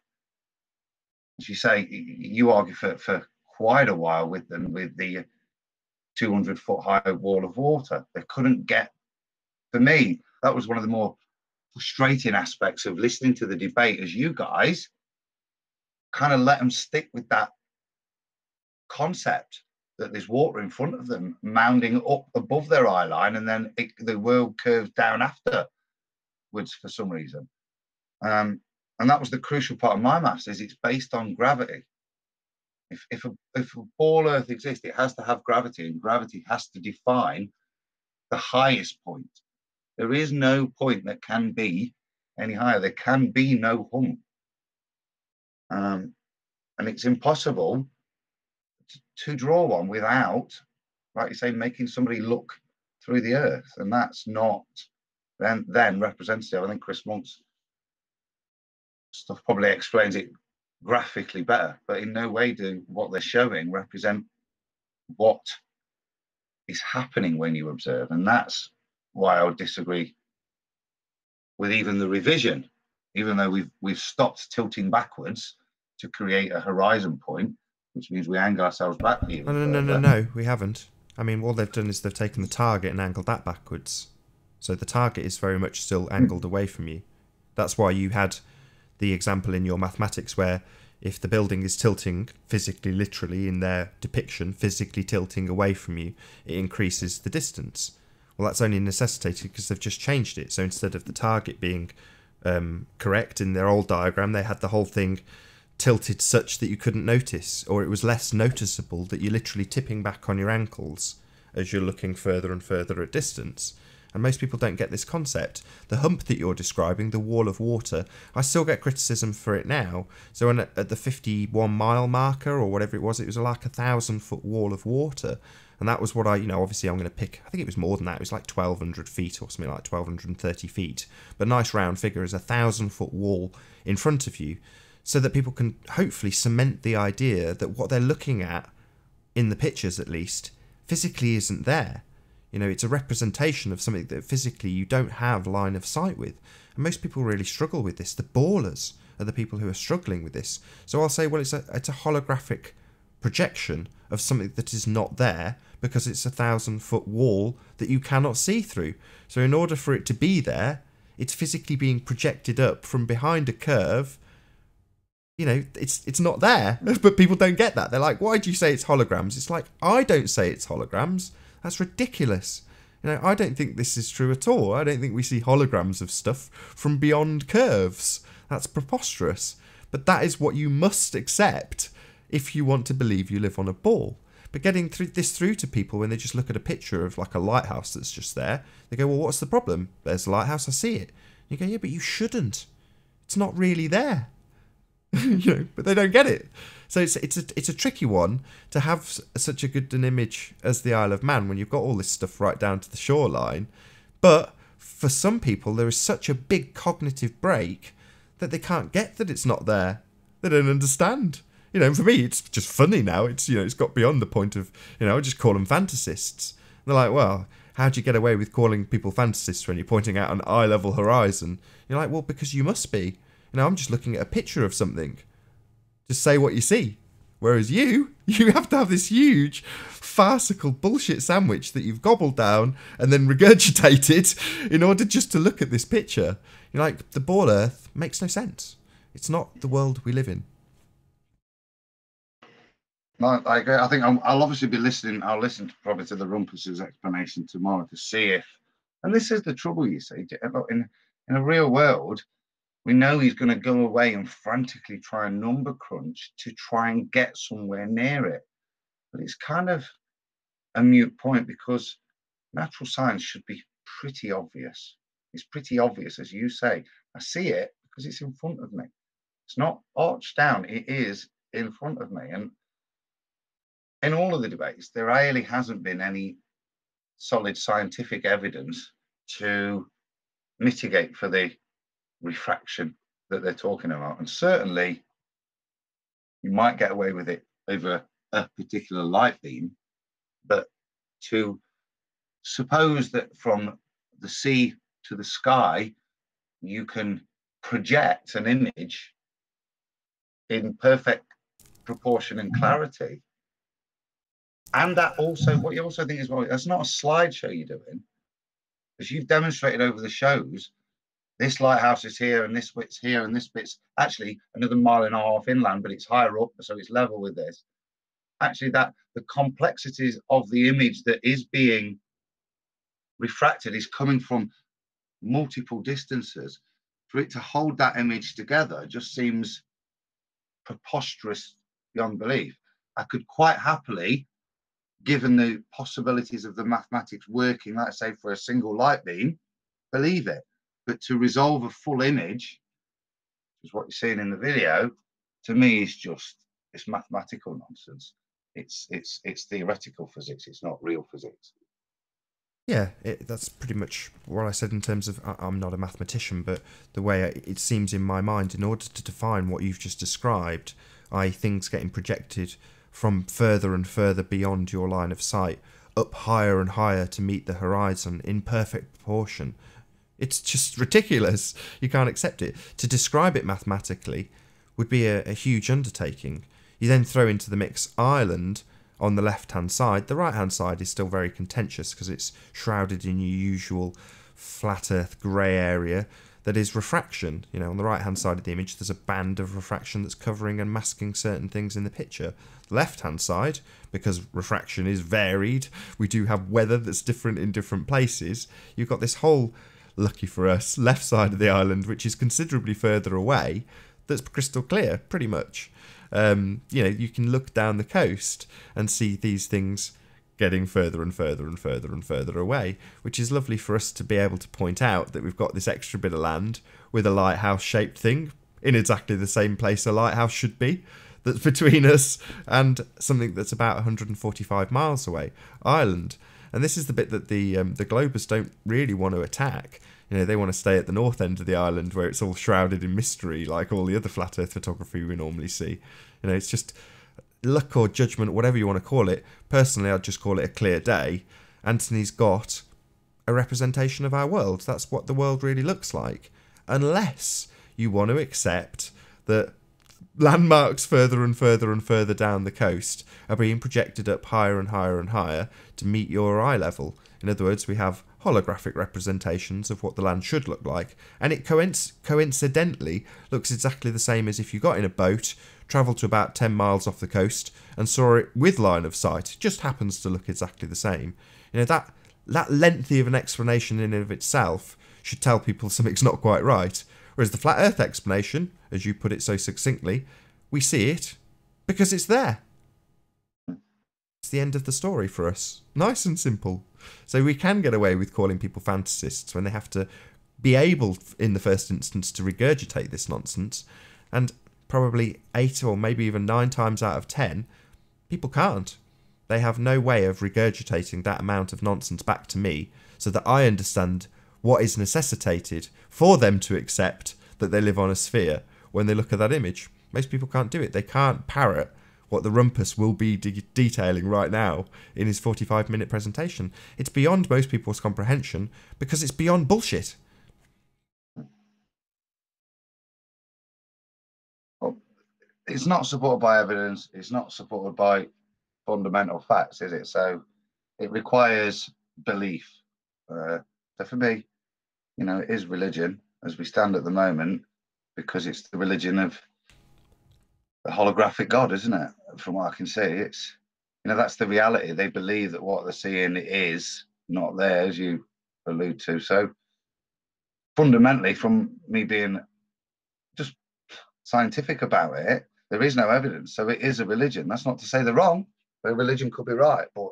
as you say, you argue for quite a while with the 200-foot high wall of water. They couldn't get. For me, that was one of the more frustrating aspects of listening to the debate, as you guys kind of let them stick with that concept that there's water in front of them mounding up above their eye line, and then the world curves down afterwards for some reason. And that was the crucial part of my maths, is it's based on gravity. If a ball Earth exists, it has to have gravity, and gravity has to define the highest point. There is no point that can be any higher. There can be no hump. And it's impossible to draw one without, like you say, making somebody look through the Earth. And that's not then representative. I think Chris Monk's stuff probably explains it graphically better, but in no way do what they're showing represent what is happening when you observe. And that's why I would disagree with even the revision, even though we've stopped tilting backwards to create a horizon point, which means we angle ourselves back even No, we haven't. I mean, all they've done is they've taken the target and angled that backwards. So the target is very much still angled away from you. That's why you had the example in your mathematics where if the building is tilting physically, literally in their depiction, physically tilting away from you, it increases the distance. Well, that's only necessitated because they've just changed it. So instead of the target being correct in their old diagram, they had the whole thing tilted such that you couldn't notice, or it was less noticeable that you're literally tipping back on your ankles as you're looking further and further at distance. And most people don't get this concept. The hump that you're describing, the wall of water, I still get criticism for it now. So at the 51 mile marker or whatever it was like 1,000-foot wall of water. And that was what obviously I'm going to pick, I think it was more than that. It was like 1,200 feet or something like 1,230 feet. But nice round figure is 1,000-foot wall in front of you, so that people can hopefully cement the idea that what they're looking at, in the pictures at least, physically isn't there. It's a representation of something that physically you don't have line of sight with. And most people really struggle with this. The ballers are the people who are struggling with this. So I'll say, well, it's a holographic projection of something that is not there, because it's 1,000-foot wall that you cannot see through. So in order for it to be there, it's physically being projected up from behind a curve. It's not there. But people don't get that. They're like, why do you say it's holograms? It's like, I don't say it's holograms. That's ridiculous. I don't think this is true at all. I don't think we see holograms of stuff from beyond curves. That's preposterous. But that is what you must accept if you want to believe you live on a ball. But getting this through to people when they just look at a picture of like a lighthouse that's just there, they go, well, what's the problem? There's a lighthouse, I see it. And you go, yeah, but you shouldn't. It's not really there. But they don't get it. So it's a tricky one to have such a good an image as the Isle of Man when you've got all this stuff right down to the shoreline. But for some people, there is such a big cognitive break that they can't get that it's not there. They don't understand. For me, it's just funny now. It's it's got beyond the point of I just call them fantasists. And they're like, well, how do you get away with calling people fantasists when you're pointing out an eye-level horizon? You're like, well, because you must be. I'm just looking at a picture of something. Just say what you see. Whereas you have to have this huge, farcical bullshit sandwich that you've gobbled down and then regurgitated in order just to look at this picture. The ball Earth makes no sense. It's not the world we live in. No, I agree. I think I'll obviously be listening. I'll listen probably to the Rumpus's explanation tomorrow to see if. And this is the trouble, you see. In a real world, we know he's going to go away and frantically try and number crunch to try and get somewhere near it. But it's kind of a moot point, because natural science should be pretty obvious. It's pretty obvious, as you say. I see it because it's in front of me. It's not arched down. It is in front of me. And in all of the debates, there really hasn't been any solid scientific evidence to mitigate for the refraction that they're talking about. And certainly you might get away with it over a particular light beam, but to suppose that from the sea to the sky you can project an image in perfect proportion and clarity, and that also, what you also think is, well, that's not a slideshow you're doing, because you've demonstrated over the shows this lighthouse is here and this bit's here and this bit's actually another 1.5 miles inland, but it's higher up, so it's level with this. Actually, that the complexities of the image that is being refracted is coming from multiple distances. For it to hold that image together just seems preposterous beyond belief. I could quite happily, given the possibilities of the mathematics working, let's say for a single light beam, believe it. But to resolve a full image, which is what you're seeing in the video, to me is just, it's mathematical nonsense. It's theoretical physics. It's not real physics. Yeah, that's pretty much what I said in terms of, I'm not a mathematician, but the way it seems in my mind, in order to define what you've just described, i.e. things getting projected from further and further beyond your line of sight, up higher and higher to meet the horizon in perfect proportion. It's just ridiculous. You can't accept it. To describe it mathematically would be a huge undertaking. You then throw into the mix Ireland on the left-hand side. The right-hand side is still very contentious because it's shrouded in your usual flat earth grey area that is refraction. On the right-hand side of the image, there's a band of refraction that's covering and masking certain things in the picture. The left-hand side, because refraction is varied, we do have weather that's different in different places. You've got this whole, lucky for us, left side of the island, which is considerably further away, that's crystal clear, pretty much. You can look down the coast and see these things getting further and further and further and further away, which is lovely for us to be able to point out that we've got this extra bit of land with a lighthouse-shaped thing in exactly the same place a lighthouse should be, that's between us and something that's about 145 miles away, Ireland. And this is the bit that the Globers don't really want to attack. They want to stay at the north end of the island where it's all shrouded in mystery, like all the other flat Earth photography we normally see. It's just luck or judgment, whatever you want to call it. Personally, I'd just call it a clear day. Anthony's got a representation of our world. That's what the world really looks like. Unless you want to accept that landmarks further and further and further down the coast are being projected up higher and higher and higher to meet your eye level. In other words, we have holographic representations of what the land should look like, and it coincidentally looks exactly the same as if you got in a boat, travelled to about 10 miles off the coast, and saw it with line of sight. It just happens to look exactly the same. That lengthy of an explanation in and of itself should tell people something's not quite right. Whereas the flat Earth explanation, as you put it so succinctly, we see it because it's there. It's the end of the story for us. Nice and simple. So we can get away with calling people fantasists when they have to be able, in the first instance, to regurgitate this nonsense. And probably 8 or maybe even 9 times out of 10, people can't. They have no way of regurgitating that amount of nonsense back to me so that I understand what is necessitated for them to accept that they live on a sphere when they look at that image. Most people can't do it. They can't parrot what the rumpus will be detailing right now in his 45-minute presentation. It's beyond most people's comprehension because it's beyond bullshit. Well, it's not supported by evidence. It's not supported by fundamental facts, is it? So it requires belief. So for me, it is religion as we stand at the moment, because it's the religion of the holographic God, isn't it? From what I can see, it's, that's the reality. They believe that what they're seeing is not there, as you allude to. So fundamentally, from me being just scientific about it, there is no evidence. So it is a religion. That's not to say they're wrong. A religion could be right, but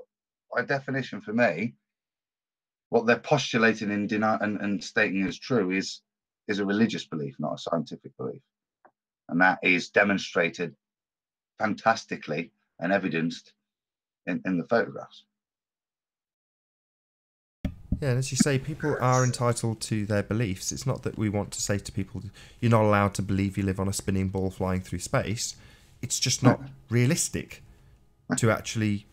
by definition for me, what they're postulating and stating as true is a religious belief, not a scientific belief. And that is demonstrated fantastically and evidenced in the photographs. Yeah, and as you say, people are entitled to their beliefs. It's not that we want to say to people, you're not allowed to believe you live on a spinning ball flying through space. It's just not realistic to actually,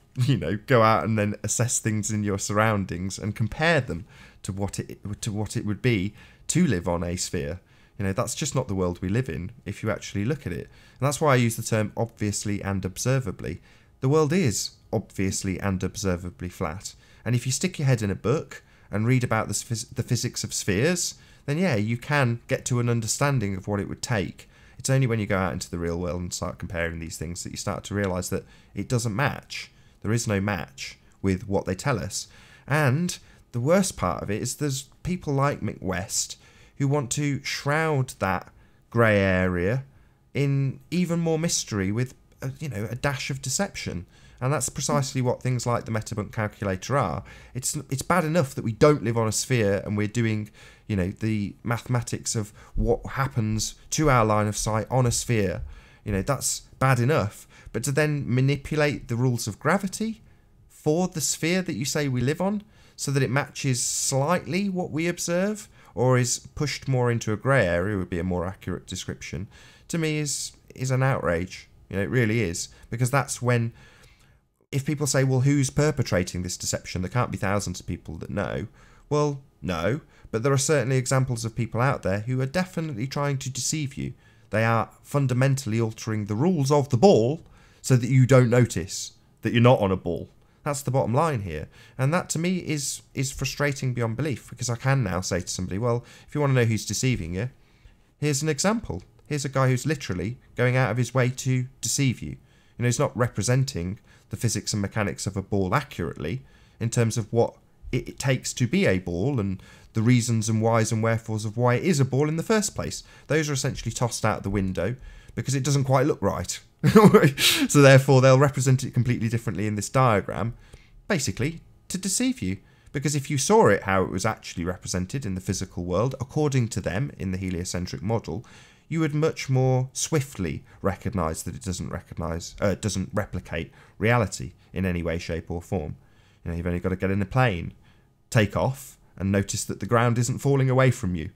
go out and then assess things in your surroundings and compare them to what it would be to live on a sphere. That's just not the world we live in if you actually look at it. And that's why I use the term obviously and observably. The world is obviously and observably flat. And if you stick your head in a book and read about the physics of spheres, then yeah, you can get to an understanding of what it would take. It's only when you go out into the real world and start comparing these things that you start to realise that it doesn't match. There is no match with what they tell us. And the worst part of it is there's people like Mick West who want to shroud that grey area in even more mystery with a dash of deception. And that's precisely what things like the Metabunk calculator are. It's bad enough that we don't live on a sphere and we're doing, the mathematics of what happens to our line of sight on a sphere. That's bad enough. But to then manipulate the rules of gravity for the sphere that you say we live on so that it matches slightly what we observe or is pushed more into a grey area would be a more accurate description, to me is an outrage. It really is. Because that's when, if people say, well, who's perpetrating this deception? There can't be thousands of people that know. Well, no, but there are certainly examples of people out there who are definitely trying to deceive you. They are fundamentally altering the rules of the ball so that you don't notice that you're not on a ball. That's the bottom line here. And that to me is frustrating beyond belief, because I can now say to somebody, well, if you want to know who's deceiving you, here's an example. Here's a guy who's literally going out of his way to deceive you. He's not representing the physics and mechanics of a ball accurately in terms of what it takes to be a ball and the reasons and whys and wherefores of why it is a ball in the first place. Those are essentially tossed out the window because it doesn't quite look right. So therefore they'll represent it completely differently in this diagram, basically to deceive you. Because if you saw it how it was actually represented in the physical world, according to them in the heliocentric model, you would much more swiftly recognise that it doesn't replicate reality in any way, shape or form. You know, you've only got to get in a plane, take off, and notice that the ground isn't falling away from you.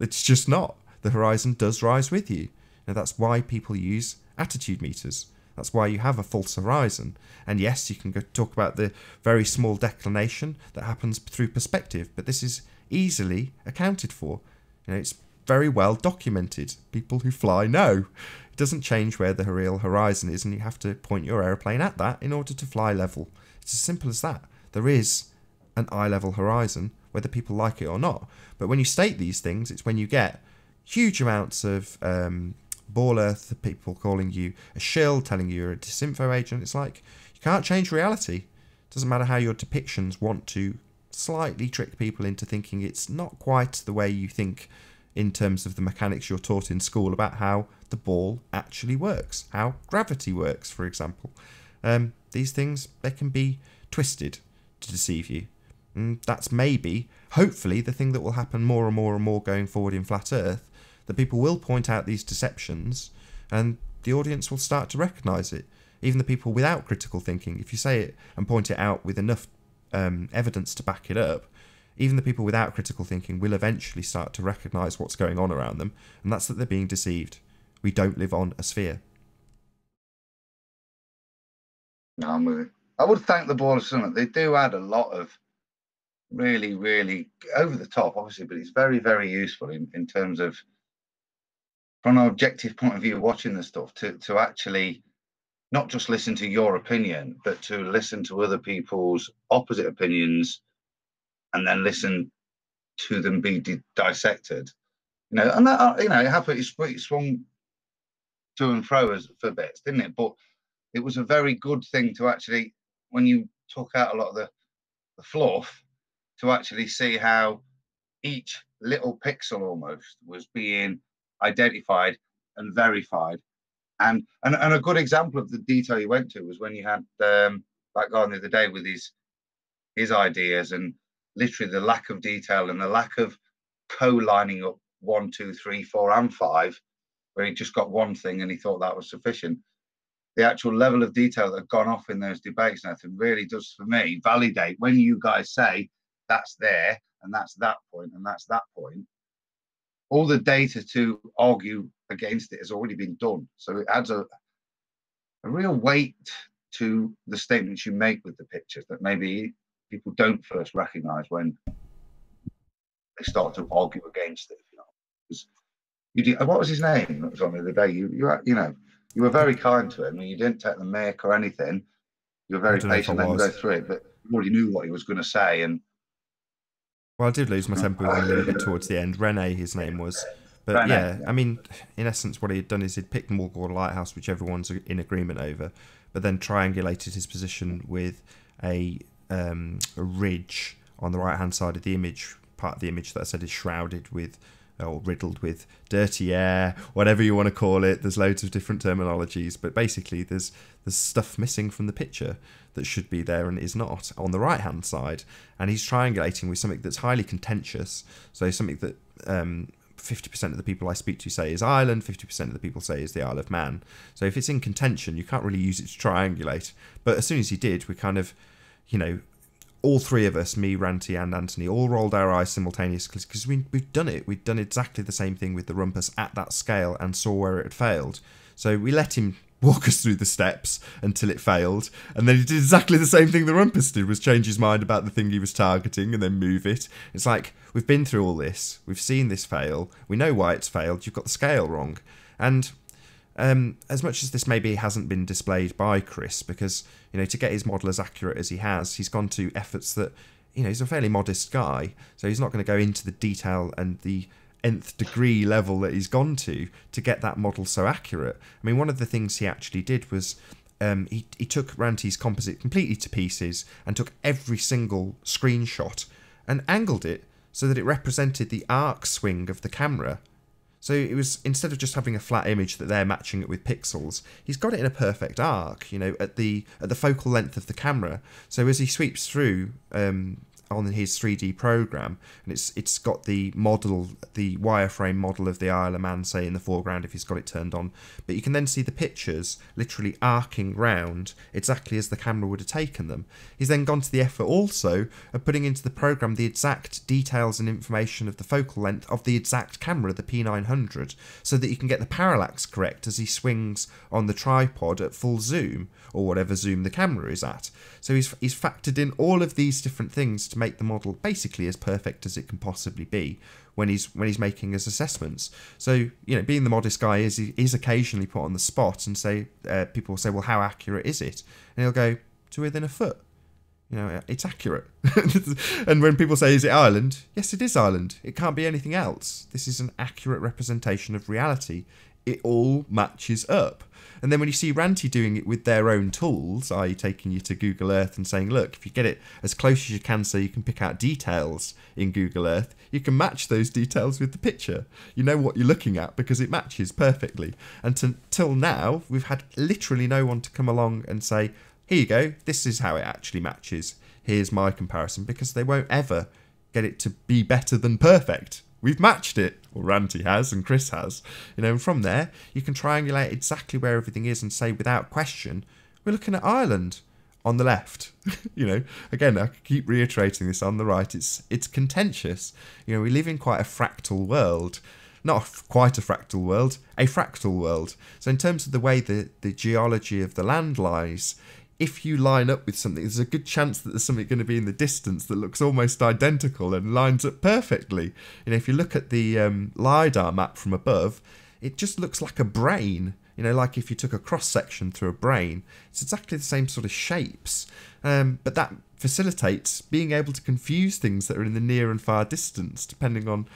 It's just not. The horizon does rise with you. Now, that's why people use attitude meters. That's why you have a false horizon. And yes, you can go talk about the very small declination that happens through perspective, but this is easily accounted for. You know, it's very well documented. People who fly know. It doesn't change where the real horizon is, and you have to point your aeroplane at that in order to fly level. It's as simple as that. There is an eye-level horizon, whether people like it or not. But when you state these things, it's when you get huge amounts of ball earth, people calling you a shill, telling you you're a disinfo agent. It's like, you can't change reality. It doesn't matter how your depictions want to slightly trick people into thinking it's not quite the way you think in terms of the mechanics you're taught in school about how the ball actually works, how gravity works, for example. These things, they can be twisted to deceive you. And that's maybe, hopefully, the thing that will happen more and more and more going forward in Flat Earth, that people will point out these deceptions and the audience will start to recognise it. Even the people without critical thinking, if you say it and point it out with enough evidence to back it up, even the people without critical thinking will eventually start to recognise what's going on around them, and that's that they're being deceived. We don't live on a sphere. No, I'm with it. I would thank the Ball of Summit. They do add a lot of really, really over the top, obviously, but it's very, very useful in terms of, from an objective point of view, watching the stuff, to actually not just listen to your opinion, but to listen to other people's opposite opinions and then listen to them be dissected. You know, and that, you know, it happened, it swung to and fro as for bits, didn't it? But it was a very good thing to actually, when you took out a lot of the fluff, to actually see how each little pixel almost was being identified and verified. And a good example of the detail you went to was when you had that guy on the other day with his ideas, and literally the lack of detail and the lack of co-lining up 1, 2, 3, 4, and 5, where he just got one thing and he thought that was sufficient. The actual level of detail that had gone off in those debates, Nathan, really does, for me, validate when you guys say that's there and that's that point and that's that point. All the data to argue against it has already been done. So it adds a real weight to the statements you make with the pictures that maybe people don't first recognize when they start to argue against it. You know, what was his name that was on the other day? You know, you were very kind to him and you didn't take the mic or anything. You were very patient, let him go through it, but you already knew what he was going to say. And well, I did lose my temper with him a little bit towards the end. Rene, his name was. But Rene, yeah, I mean, in essence, what he had done is he'd picked Morgul Lighthouse, which everyone's in agreement over, but then triangulated his position with a ridge on the right-hand side of the image, part of the image that I said is shrouded with, or riddled with dirty air, whatever you want to call it. There's loads of different terminologies, but basically there's stuff missing from the picture that should be there and is not on the right hand side, and he's triangulating with something that's highly contentious. So something that 50% of the people I speak to say is Ireland, 50% of the people say is the Isle of Man. So if it's in contention, you can't really use it to triangulate. But as soon as he did, we kind of, you know, all three of us, me, Ranty and Anthony, all rolled our eyes simultaneously because we've done it. We'd done exactly the same thing with the rumpus at that scale and saw where it had failed. So we let him walk us through the steps until it failed, and then he did exactly the same thing the rumpus did, was change his mind about the thing he was targeting and then move it. It's like, we've been through all this, we've seen this fail, we know why it's failed, you've got the scale wrong. And as much as this maybe hasn't been displayed by Chris, because, you know, to get his model as accurate as he has, he's gone to efforts that, you know, he's a fairly modest guy, so he's not going to go into the detail and the nth degree level that he's gone to get that model so accurate. I mean, one of the things he actually did was he took Ranty's composite completely to pieces and took every single screenshot and angled it so that it represented the arc swing of the camera. So it was, instead of just having a flat image that they're matching it with pixels, he's got it in a perfect arc, at the focal length of the camera. So as he sweeps through on his 3D program, and it's got the model, the wireframe model of the Isle of Man, say, in the foreground if he's got it turned on, but you can then see the pictures literally arcing round exactly as the camera would have taken them. He's then gone to the effort also of putting into the program the exact details and information of the focal length of the exact camera, the P900, so that you can get the parallax correct as he swings on the tripod at full zoom, or whatever zoom the camera is at. So he's factored in all of these different things to make the model basically as perfect as it can possibly be when he's making his assessments. So, being the modest guy is, he is occasionally put on the spot and say, people will say, well, how accurate is it? And he'll go, to within a foot. It's accurate. And when people say, is it Ireland? Yes, it is Ireland. It can't be anything else. This is an accurate representation of reality. It all matches up. And then when you see Ranty doing it with their own tools, i.e. taking you to Google Earth and saying, look, if you get it as close as you can so you can pick out details in Google Earth, you can match those details with the picture. You know what you're looking at because it matches perfectly. And till now, we've had literally no one to come along and say, here you go, this is how it actually matches. Here's my comparison, because they won't ever get it to be better than perfect. We've matched it, or Ranty has, and Chris has. And from there, you can triangulate exactly where everything is and say, without question, we're looking at Ireland on the left. Again, I keep reiterating this, on the right, it's contentious. We live in quite a fractal world. Not quite a fractal world, a fractal world. So in terms of the way the geology of the land lies, if you line up with something, there's a good chance that there's something going to be in the distance that looks almost identical and lines up perfectly. If you look at the LiDAR map from above, it just looks like a brain. Like if you took a cross-section through a brain. It's exactly the same sort of shapes. But that facilitates being able to confuse things that are in the near and far distance, depending on,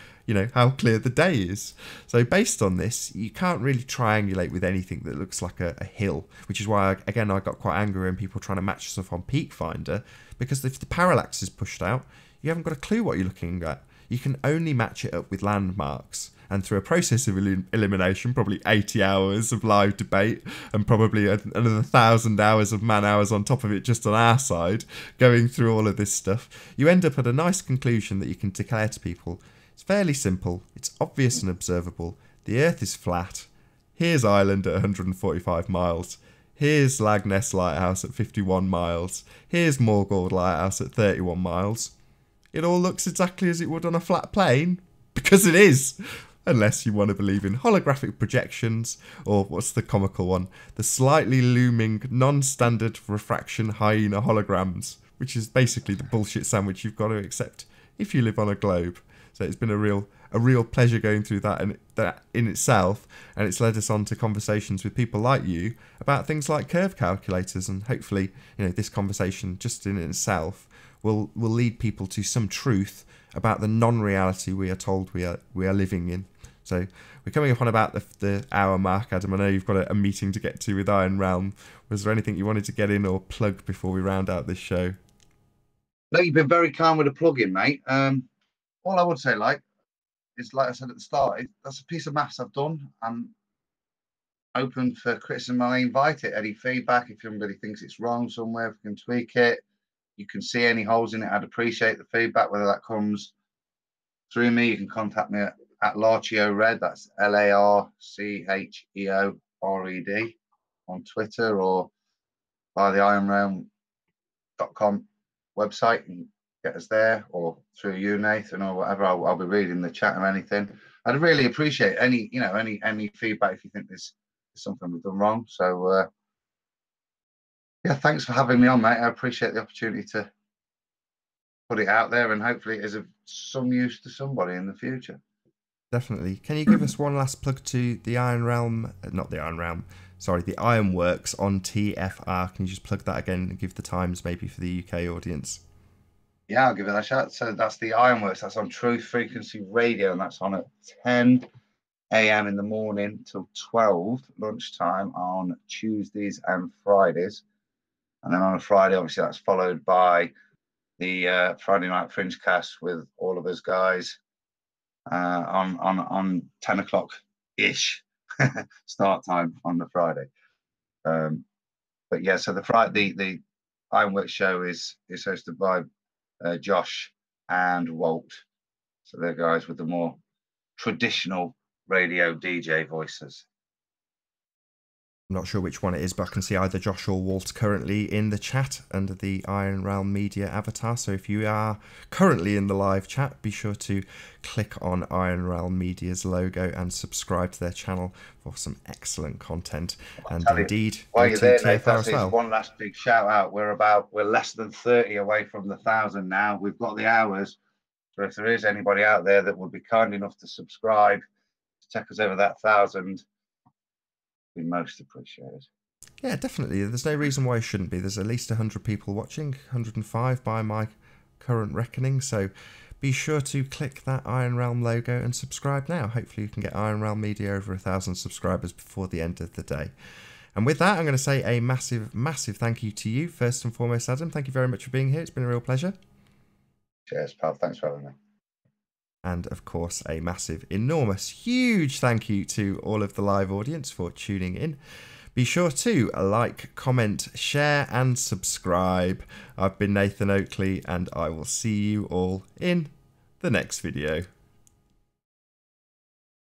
how clear the day is. So based on this, you can't really triangulate with anything that looks like a hill, which is why, I got quite angry when people trying to match stuff on Peak Finder, because if the parallax is pushed out, you haven't got a clue what you're looking at. You can only match it up with landmarks. And through a process of elimination, probably 80 hours of live debate and probably another 1,000 hours of man hours on top of it just on our side, going through all of this stuff, you end up at a nice conclusion that you can declare to people. It's fairly simple, it's obvious and observable, the Earth is flat, here's Ireland at 145 miles, here's Lagness Lighthouse at 51 miles, here's Morgold Lighthouse at 31 miles. It all looks exactly as it would on a flat plane, because it is. Unless you want to believe in holographic projections, or what's the comical one? The slightly looming, non-standard refraction hyena holograms, which is basically the bullshit sandwich you've got to accept if you live on a globe. So it's been a real pleasure going through that in itself, and it's led us on to conversations with people like you about things like curve calculators, and hopefully, this conversation just in itself will lead people to some truth about the non-reality we are told we are living in. So we're coming up on about the hour mark, Adam. I know you've got a meeting to get to with Iron Realm. Was there anything you wanted to get in or plug before we round out this show? No, you've been very kind with the plug-in, mate. All I would say, is like I said at the start, that's a piece of maths I've done. I'm open for criticism. I invite it. Any feedback, if anybody thinks it's wrong somewhere, if we can tweak it, you can see any holes in it, I'd appreciate the feedback, whether that comes through me. You can contact me at Larcheo Red, that's LARCHEORED on Twitter, or via the ironrealm.com website and get us there, or through you, Nathan, or whatever. I'll be reading the chat or anything. I'd really appreciate any feedback if you think there's something we've done wrong. So yeah, thanks for having me on, mate. I appreciate the opportunity to put it out there, and hopefully it is of some use to somebody in the future. Definitely. Can you give us one last plug to the Iron Realm? Not the Iron Realm. Sorry, the Ironworks on TFR. Can you just plug that again and give the times maybe for the UK audience? Yeah, I'll give it a shot. So that's the Ironworks. That's on Truth Frequency Radio, and that's on at 10 a.m. in the morning till 12 lunchtime on Tuesdays and Fridays. And then on a Friday, obviously, that's followed by the Friday Night Fringe cast with all of us guys on 10 o'clock ish start time on the Friday. But yeah, so the Ironworks show is hosted by Josh and Walt. So they're guys with the more traditional radio DJ voices. I'm not sure which one it is, but I can see either Josh or Walt currently in the chat under the Iron Realm Media avatar. So if you are currently in the live chat, be sure to click on Iron Realm Media's logo and subscribe to their channel for some excellent content. And indeed, while you're there, Nathan, as well. One last big shout out. We're less than 30 away from the 1,000 now. We've got the hours. So if there is anybody out there that would be kind enough to subscribe to take us over that 1,000, be most appreciated. Yeah, definitely. There's no reason why it shouldn't be. There's at least 100 people watching, 105 by my current reckoning. So be sure to click that Iron Realm logo and subscribe now. Hopefully you can get Iron Realm Media over 1,000 subscribers before the end of the day. And with that, I'm going to say a massive, massive thank you to you, first and foremost, Adam. Thank you very much for being here. It's been a real pleasure. Cheers, pal. Thanks for having me. And of course, a massive, enormous, huge thank you to all of the live audience for tuning in. Be sure to like, comment, share and subscribe. I've been Nathan Oakley and I will see you all in the next video.